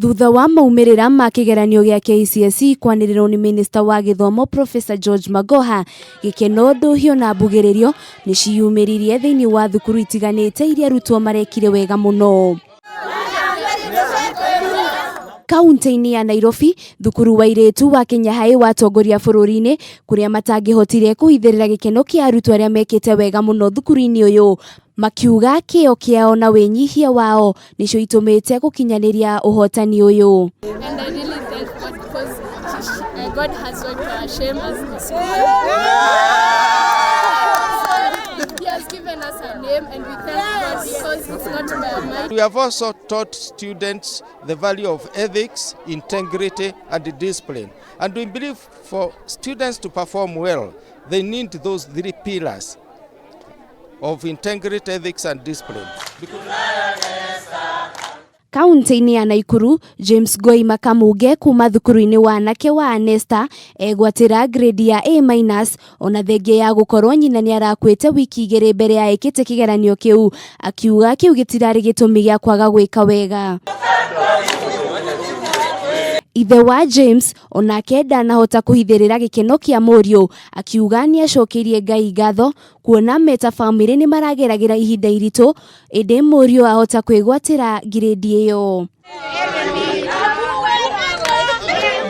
Thutha wa maumirira ma kigeranio gya KCSE kwaniriro ni Minister wa Githomo Professor George Magoha, gikeno nduhiu na mbugiririo ni ciyumiririe thiini wa thukuru itiganite iria arutwo marekire wega muno. Kaunti-ini ya Nairobi, thukuru wa iretu wa Kenya hai watongoria bururi-ini kuria matangihotire kuhithirira gikeno kia arutwo aria mekite wega muno thukuru-ini uyu, makiuga kio kiao na wenyihia wao nicio itumite gukinyaniria uhotani uyu. God has worked for our shame as the school. He has given us a name and we thank God because it's not by our mind. We have also taught students the value of ethics, integrity and discipline. And we believe for students to perform well, they need those three pillars of integrity, ethics and discipline. Kaunti-ini ya Naikuru, James Goi Makamuge kuma thukuru-ini wa anake wa Anesta egwatira grade ya A- ona thenge ya gukorwo nyina ni arakwite wiki igiri mbere ya ikite kigeranio kiu, akiuga kiu gitirari gitumi gya kwaga gwika wega. Ithe wa James onake ndanahota kuhithirira gikeno kia murio, akiuga ni acokirie Ngai ngatho kuona meta family ni marageragira ihinda iritu indi murio ahota kwigwatira grade iyo.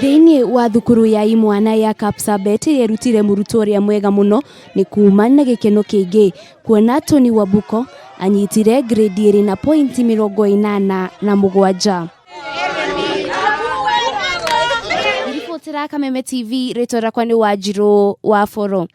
Thiini wa thukuru ya imwana ya Kapsabet yerutire murutwo ria mwega muno ni kuma na gikeno kingi kuona Tony Wabuko anyitire grade iri na point 87. Kameme TV, retora kwani Wajiro wa Foro.